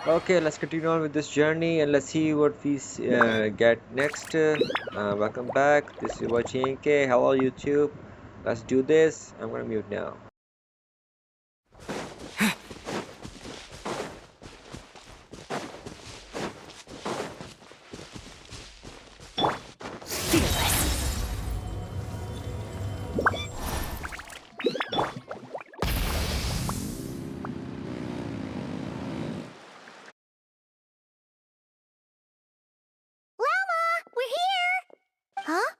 Okay, let's continue on with this journey and let's see what we get next. Welcome back. This is watching K. Hello, YouTube. Let's do this. I'm gonna mute now. Lauma, we're here! Huh?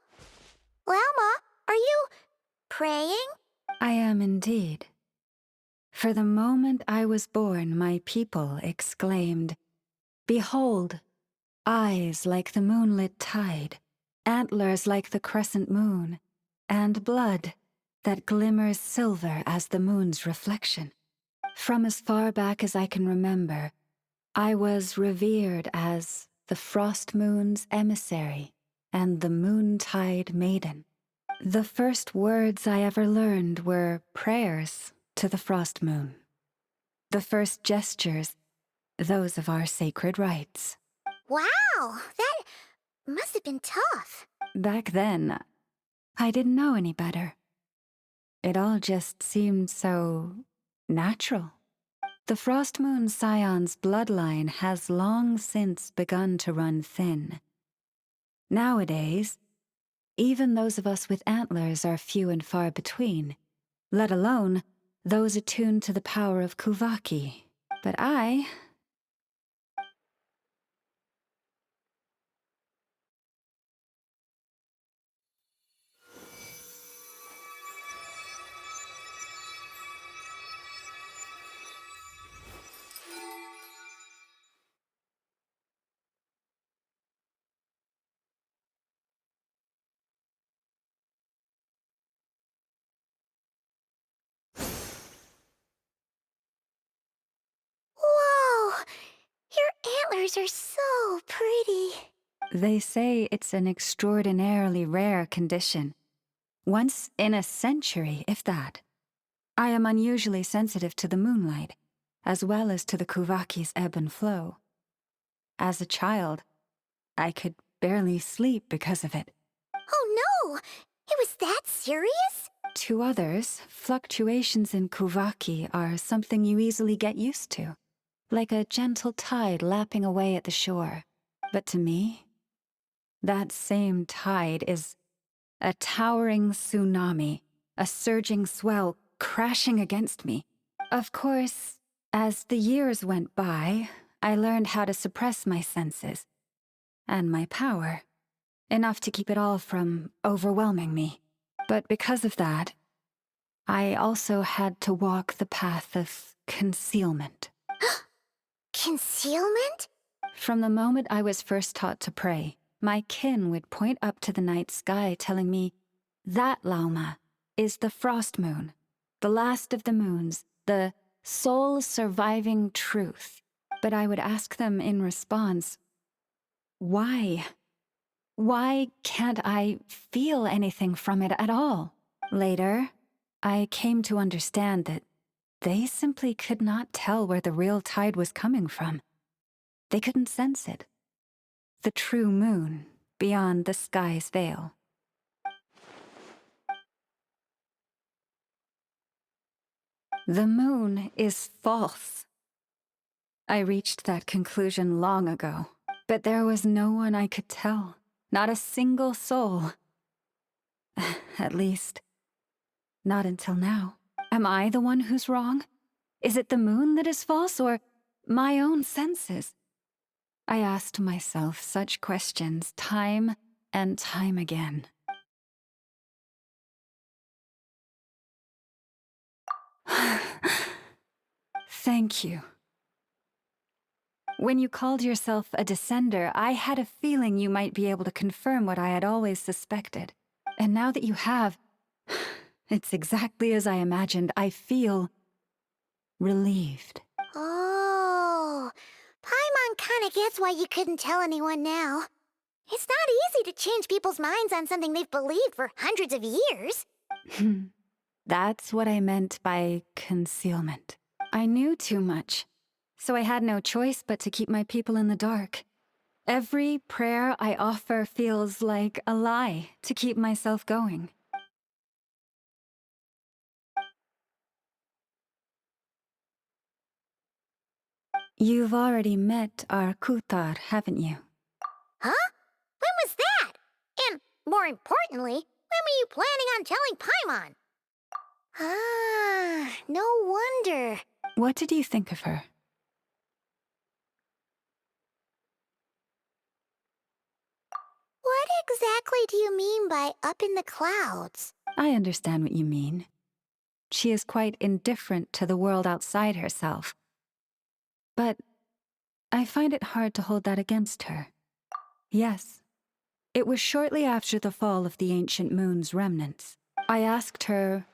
Lauma, are you praying? I am indeed. For the moment I was born, my people exclaimed, "Behold, eyes like the moonlit tide, antlers like the crescent moon, and blood that glimmers silver as the moon's reflection." From as far back as I can remember, I was revered as the Frostmoon's emissary and the Moontide Maiden. The first words I ever learned were prayers to the Frost Moon. The first gestures, those of our sacred rites. Wow, that must have been tough. Back then, I didn't know any better. It all just seemed so natural. The Frostmoon Scions' bloodline has long since begun to run thin. Nowadays, even those of us with antlers are few and far between, let alone those attuned to the power of Kuvaki. But I... Whoa, your antlers are so pretty. They say it's an extraordinarily rare condition. Once in a century, if that. I am unusually sensitive to the moonlight, as well as to the Kuvaki's ebb and flow. As a child, I could barely sleep because of it. Oh no, it was that serious? To others, fluctuations in Kuvaki are something you easily get used to, like a gentle tide lapping away at the shore. But to me, that same tide is a towering tsunami, a surging swell crashing against me. Of course, as the years went by, I learned how to suppress my senses and my power, enough to keep it all from overwhelming me. But because of that, I also had to walk the path of concealment. Concealment? From the moment I was first taught to pray, my kin would point up to the night sky telling me, "That, Lauma, is the Frost Moon, the last of the moons, the sole surviving truth." But I would ask them in response, why? Why can't I feel anything from it at all? Later, I came to understand that they simply could not tell where the real tide was coming from. They couldn't sense it. The true moon beyond the sky's veil. The moon is false. I reached that conclusion long ago, but there was no one I could tell, not a single soul. At least, not until now. Am I the one who's wrong? Is it the moon that is false, or my own senses? I asked myself such questions time and time again. Thank you. When you called yourself a descender, I had a feeling you might be able to confirm what I had always suspected. And now that you have, it's exactly as I imagined. I feel relieved. Oh, Paimon kinda gets why you couldn't tell anyone now. It's not easy to change people's minds on something they've believed for hundreds of years. That's what I meant by concealment. I knew too much. so I had no choice but to keep my people in the dark. Every prayer I offer feels like a lie to keep myself going. You've already met our Kuutar, haven't you? Huh? When was that? And more importantly, when were you planning on telling Paimon? Ah, no wonder. What did you think of her? What exactly do you mean by up in the clouds? I understand what you mean. She is quite indifferent to the world outside herself. But I find it hard to hold that against her. Yes, it was shortly after the fall of the ancient moon's remnants. I asked her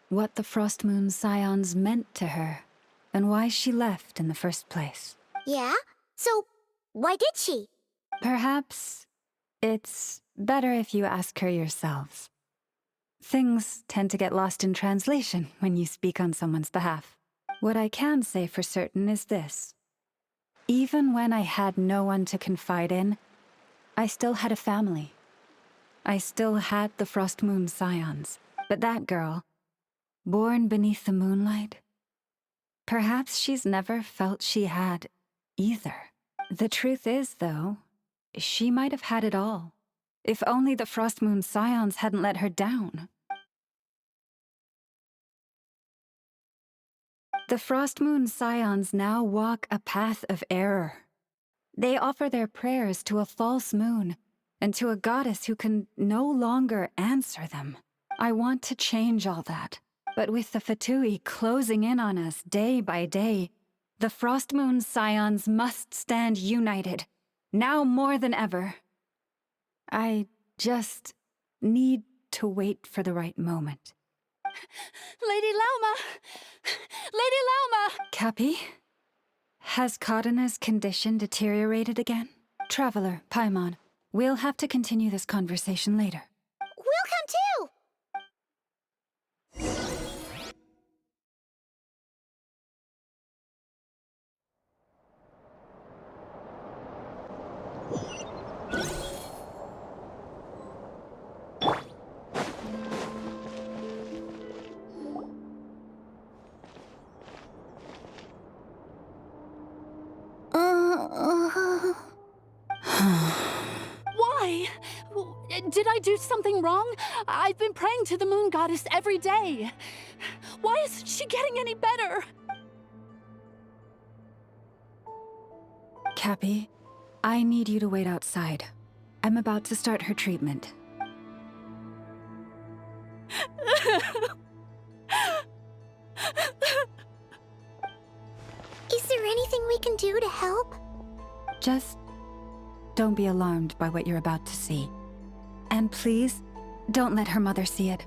what the Frostmoon Scions meant to her, and why she left in the first place. Yeah? So, why did she? Perhaps it's better if you ask her yourselves. Things tend to get lost in translation when you speak on someone's behalf. What I can say for certain is this. Even when I had no one to confide in, I still had a family. I still had the Frostmoon Scions. But that girl, born beneath the moonlight, perhaps she's never felt she had either. The truth is, though, she might have had it all, if only the Frostmoon Scions hadn't let her down. The Frostmoon Scions now walk a path of error. They offer their prayers to a false moon, and to a goddess who can no longer answer them. I want to change all that, but with the Fatui closing in on us day by day, the Frostmoon Scions must stand united, now more than ever. I just need to wait for the right moment. Lady Lauma! Lady Lauma! Kapy? Has Kaarina's condition deteriorated again? Traveler, Paimon, we'll have to continue this conversation later. We'll come too! Why? Did I do something wrong? I've been praying to the moon goddess every day. Why isn't she getting any better? Kapy, I need you to wait outside. I'm about to start her treatment. Is there anything we can do to help? Just don't be alarmed by what you're about to see. And please, don't let her mother see it.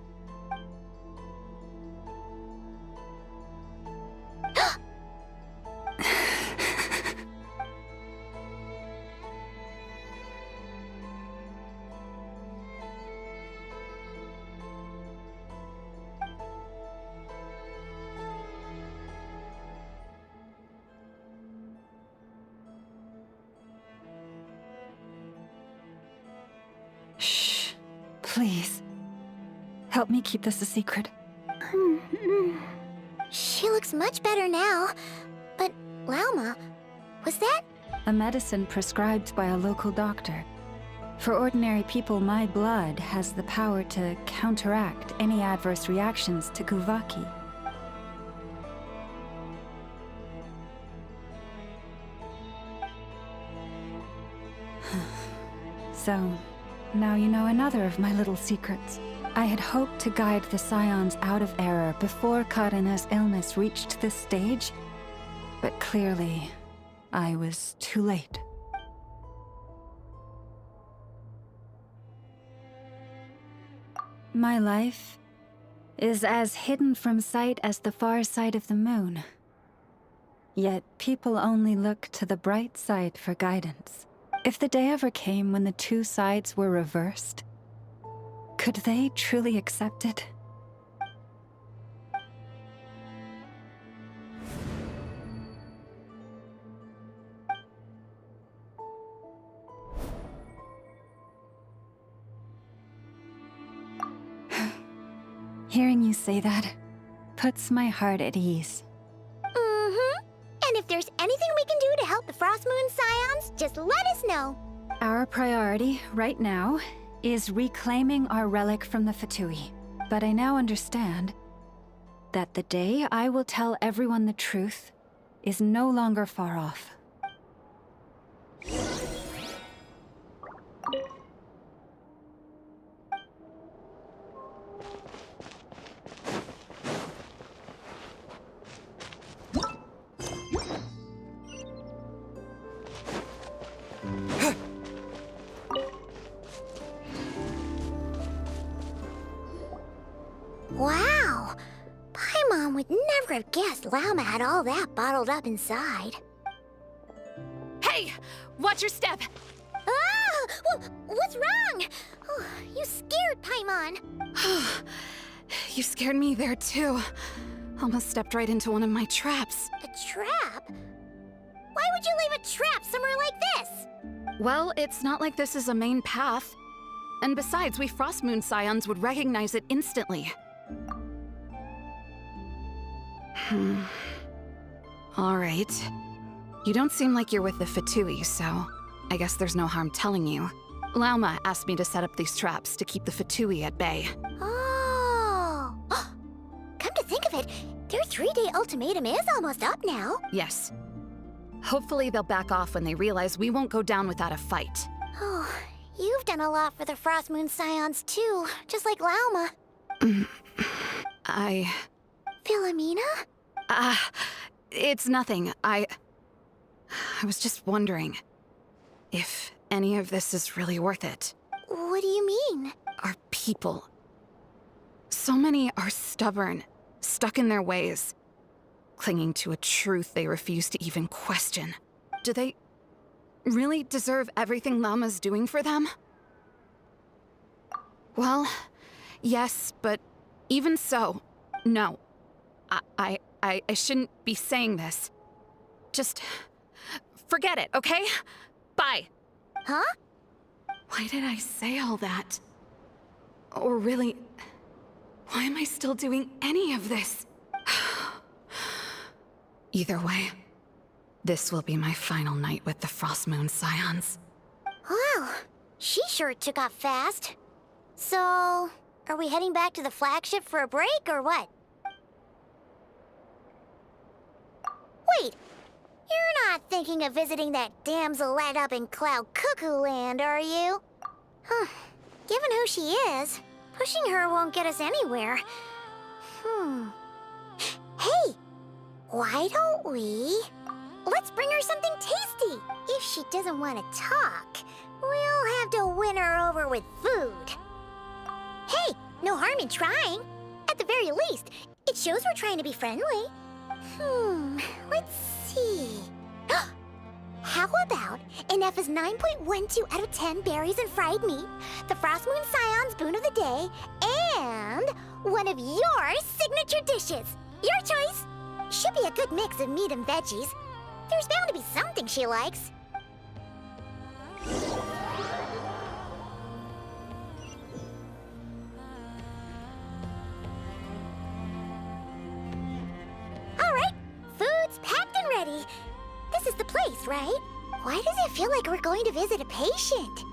Shh. Please. Help me keep this a secret. She looks much better now. But, Lauma, was that? A medicine prescribed by a local doctor. For ordinary people, my blood has the power to counteract any adverse reactions to Kuvaki. So, now you know another of my little secrets. I had hoped to guide the Scions out of error before Kaarina's illness reached this stage, but clearly, I was too late. My life is as hidden from sight as the far side of the moon. Yet people only look to the bright side for guidance. If the day ever came when the two sides were reversed, could they truly accept it? Hearing you say that puts my heart at ease. Mm-hmm. And if there's anything we can do to help the Frostmoon Scions, just let us know. Our priority right now is reclaiming our relic from the Fatui. But I now understand that the day I will tell everyone the truth is no longer far off. Wow! Paimon would never have guessed Lauma had all that bottled up inside. Hey! Watch your step! Ah! What's wrong? Oh, you scared Paimon. You scared me there too. Almost stepped right into one of my traps. A trap? Why would you leave a trap somewhere like this? Well, it's not like this is a main path. And besides, we Frostmoon Scions would recognize it instantly. Alright. You don't seem like you're with the Fatui, so I guess there's no harm telling you. Lauma asked me to set up these traps to keep the Fatui at bay. Oh! Come to think of it, their 3-day ultimatum is almost up now. Yes. Hopefully they'll back off when they realize we won't go down without a fight. Oh, you've done a lot for the Frostmoon Scions too, just like Lauma. Vilemina? It's nothing. I was just wondering if any of this is really worth it. What do you mean? Our people. So many are stubborn, stuck in their ways, clinging to a truth they refuse to even question. Do they really deserve everything Lauma's doing for them? Well, yes, but even so, no. I shouldn't be saying this. Just forget it, okay? Bye. Huh? Why did I say all that? Or really, why am I still doing any of this? Either way, this will be my final night with the Frostmoon Scions. Wow, she sure took off fast. So, are we heading back to the flagship for a break or what? Wait, you're not thinking of visiting that damselette up in Cloud Cuckoo Land, are you? Huh. Given who she is, pushing her won't get us anywhere. Hey, why don't we... Let's bring her something tasty. If she doesn't want to talk, we'll have to win her over with food. Hey, no harm in trying. At the very least, it shows we're trying to be friendly. Let's see. How about an F is 9.12 out of 10 berries and fried meat, the Frostmoon Scions boon of the day, and one of your signature dishes. Your choice. Should be a good mix of meat and veggies. There's bound to be something she likes. All right, food's packed and ready. This is the place, right? Why does it feel like we're going to visit a patient?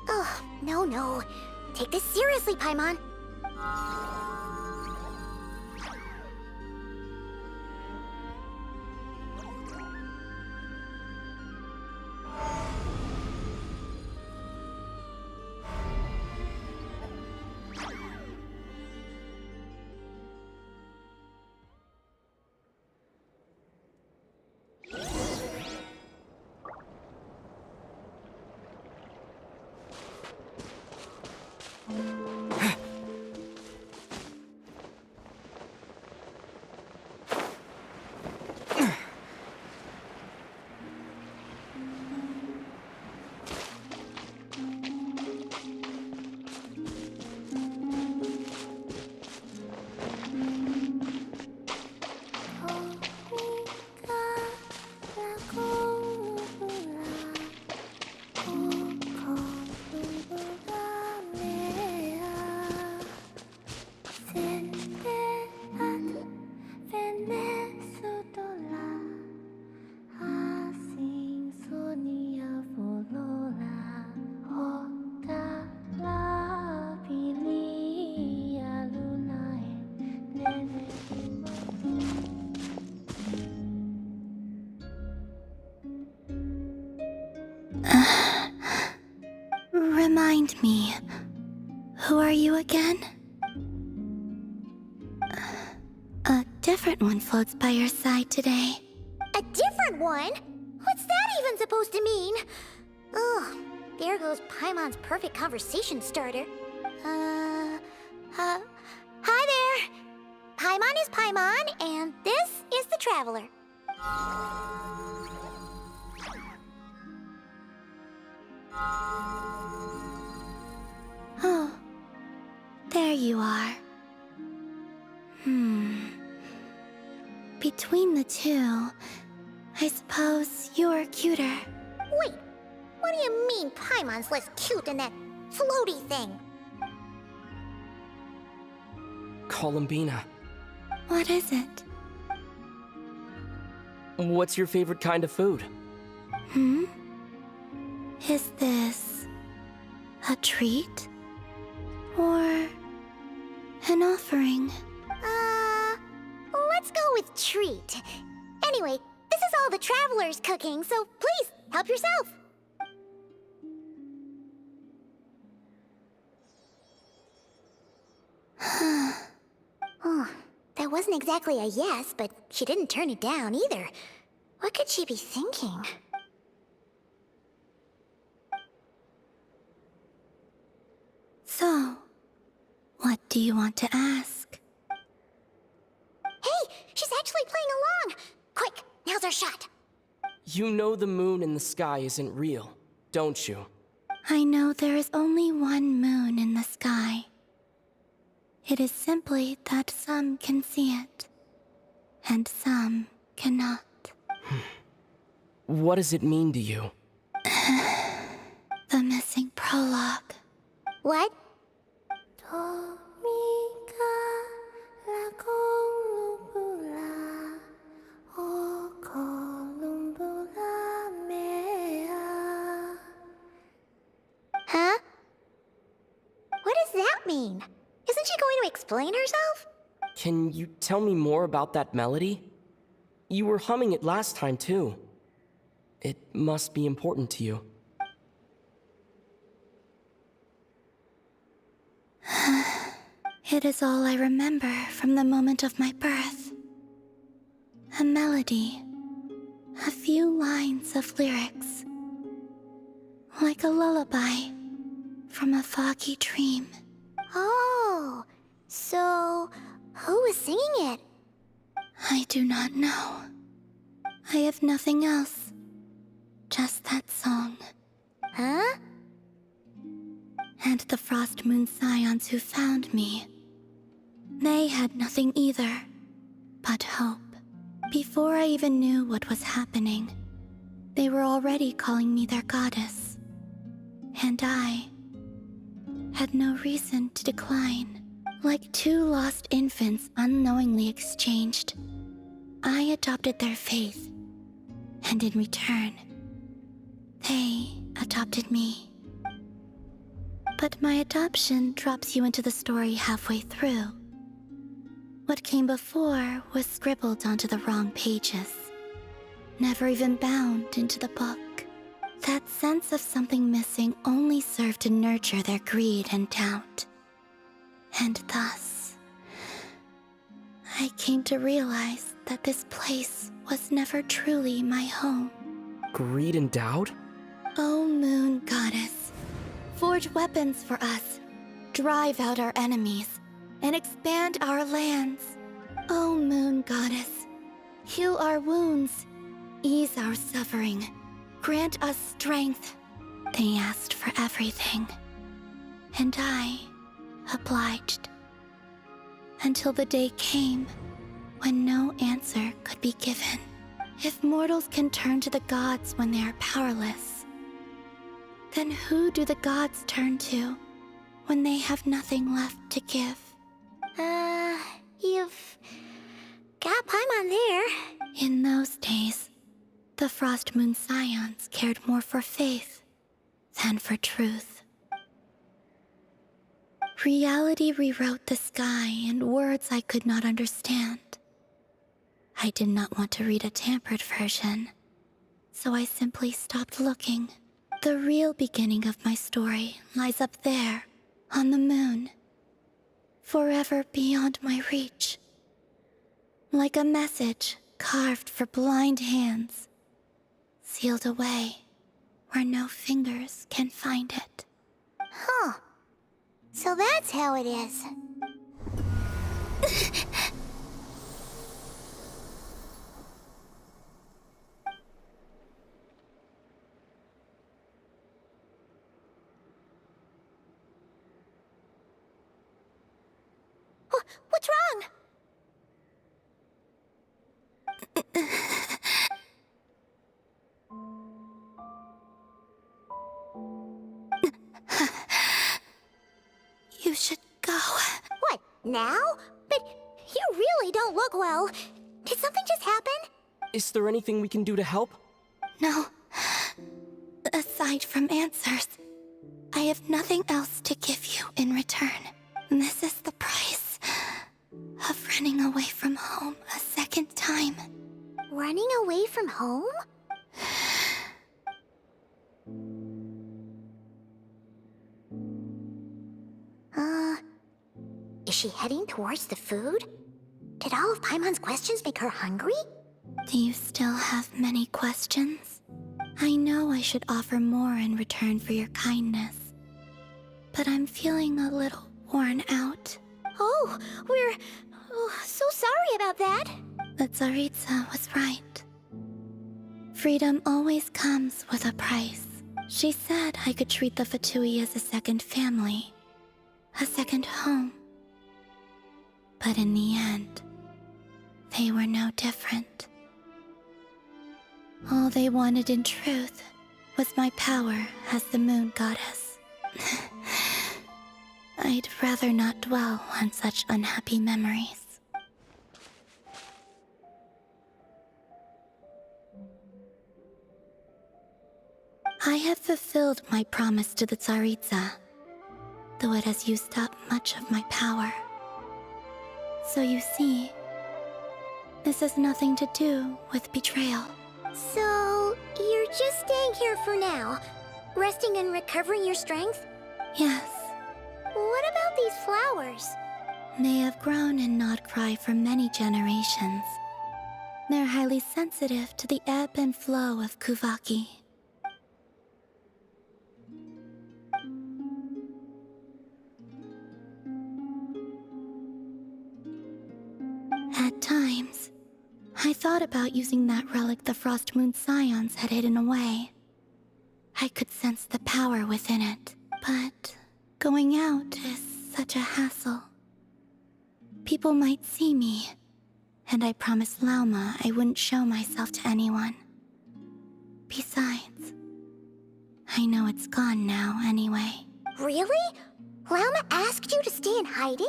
Oh, no. Take this seriously, Paimon. Remind me, who are you again? A different one floats by your side today. A different one? What's that even supposed to mean? Ugh, there goes Paimon's perfect conversation starter. Hi there. Paimon is Paimon, and this is the Traveler. Oh, there you are. Between the two, I suppose you're cuter. Wait, what do you mean Paimon's less cute than that floaty thing? Columbina. What is it? What's your favorite kind of food? Is this a treat? Or an offering? Let's go with treat. Anyway, this is all the Traveler's cooking, so please, help yourself. Oh, that wasn't exactly a yes, but she didn't turn it down either. What could she be thinking? So, what do you want to ask? Hey, she's actually playing along! Quick, now's our shot. You know the moon in the sky isn't real, don't you? I know there is only one moon in the sky. It is simply that some can see it, and some cannot. What does it mean to you? The missing prologue. What? Huh? What does that mean? Isn't she going to explain herself? Can you tell me more about that melody? You were humming it last time, too. It must be important to you. It is all I remember from the moment of my birth. A melody. A few lines of lyrics. Like a lullaby from a foggy dream. Oh, so who was singing it? I do not know. I have nothing else. Just that song. Huh? And the Frostmoon Scions who found me. They had nothing either, but hope. Before I even knew what was happening, they were already calling me their goddess. And I had no reason to decline. Like two lost infants unknowingly exchanged, I adopted their faith. And in return, they adopted me. But my adoption drops you into the story halfway through. What came before was scribbled onto the wrong pages, never even bound into the book. That sense of something missing only served to nurture their greed and doubt. And thus, I came to realize that this place was never truly my home. Greed and doubt? O Moon Goddess, forge weapons for us, drive out our enemies, and expand our lands. O Moon Goddess, heal our wounds, ease our suffering, grant us strength. They asked for everything, and I obliged. Until the day came when no answer could be given. If mortals can turn to the gods when they are powerless, then who do the gods turn to when they have nothing left to give? You've got Paimon there. In those days, the Frostmoon Scions cared more for faith than for truth. Reality rewrote the sky in words I could not understand. I did not want to read a tampered version, so I simply stopped looking. The real beginning of my story lies up there, on the moon. Forever beyond my reach. Like a message carved for blind hands. Sealed away where no fingers can find it. Huh. So that's how it is. What's wrong? You should go. What, now? But you really don't look well. Did something just happen? Is there anything we can do to help? No. Aside from answers, I have nothing else to give you in return. This is the price of running away from home a second time. Running away from home? Is she heading towards the food? Did all of Paimon's questions make her hungry? Do you still have many questions? I know I should offer more in return for your kindness, but I'm feeling a little worn out. Oh, we're so sorry about that. The Tsaritsa was right. Freedom always comes with a price. She said I could treat the Fatui as a second family, a second home. But in the end, they were no different. All they wanted in truth was my power as the moon goddess. I'd rather not dwell on such unhappy memories. I have fulfilled my promise to the Tsaritsa, though it has used up much of my power. So you see, this has nothing to do with betrayal. So, you're just staying here for now, resting and recovering your strength? Yes, What about these flowers? they have grown in Nodcry for many generations. They're highly sensitive to the ebb and flow of Kuvaki. At times, I thought about using that relic the Frostmoon Scions had hidden away. I could sense the power within it, but going out is such a hassle. People might see me, and I promised Lauma I wouldn't show myself to anyone. Besides, I know it's gone now anyway. Really? Lauma asked you to stay in hiding?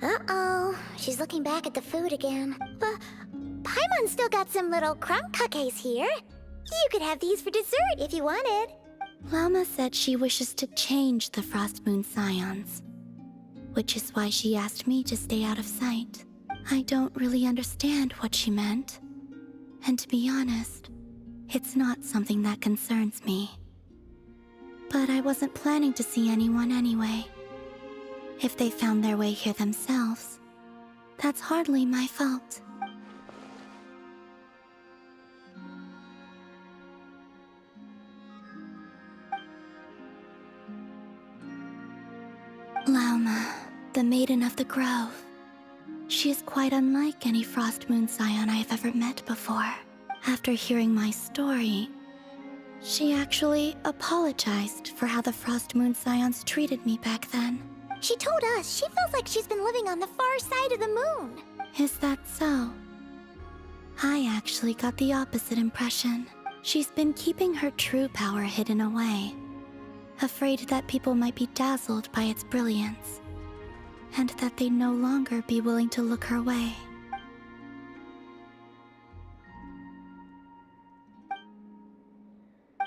Uh-oh, she's looking back at the food again. But Paimon still got some little crumb cookies here. You could have these for dessert if you wanted. Lauma said she wishes to change the Frostmoon Scions, which is why she asked me to stay out of sight. I don't really understand what she meant, and to be honest, it's not something that concerns me. But I wasn't planning to see anyone anyway. If they found their way here themselves, that's hardly my fault. Lauma, the Maiden of the Grove. She is quite unlike any Frostmoon Scion I have ever met before. After hearing my story, she actually apologized for how the Frostmoon Scions treated me back then. She told us she feels like she's been living on the far side of the moon. Is that so? I actually got the opposite impression. She's been keeping her true power hidden away, afraid that people might be dazzled by its brilliance, and that they'd no longer be willing to look her way.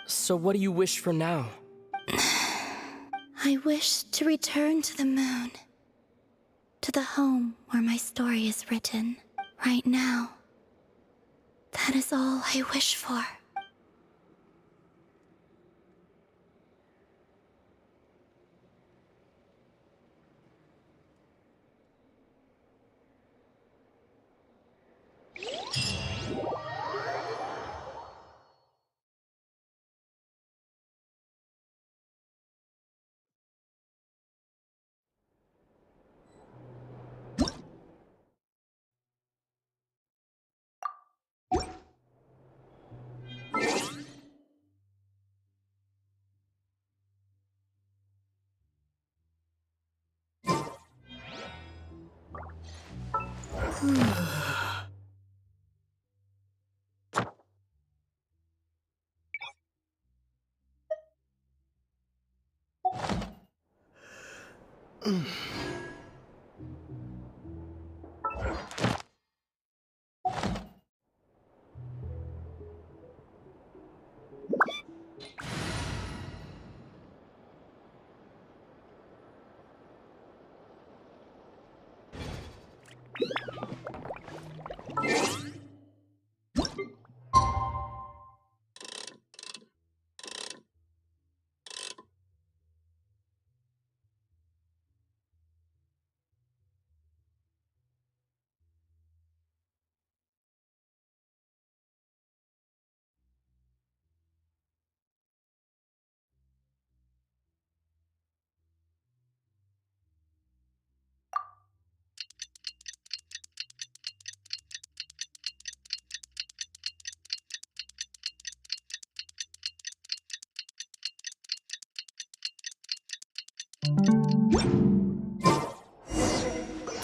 So what do you wish for now? I wish to return to the moon, to the home where my story is written, right now. That is all I wish for.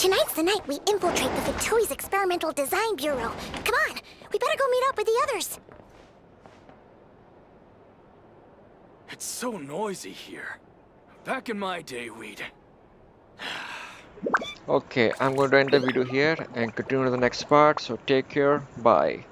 Tonight's the night we infiltrate the Fatui's Experimental Design Bureau. Come on, we better go meet up with the others. It's so noisy here. Back in my day, we'd... Okay, I'm going to end the video here and continue to the next part. So take care. Bye.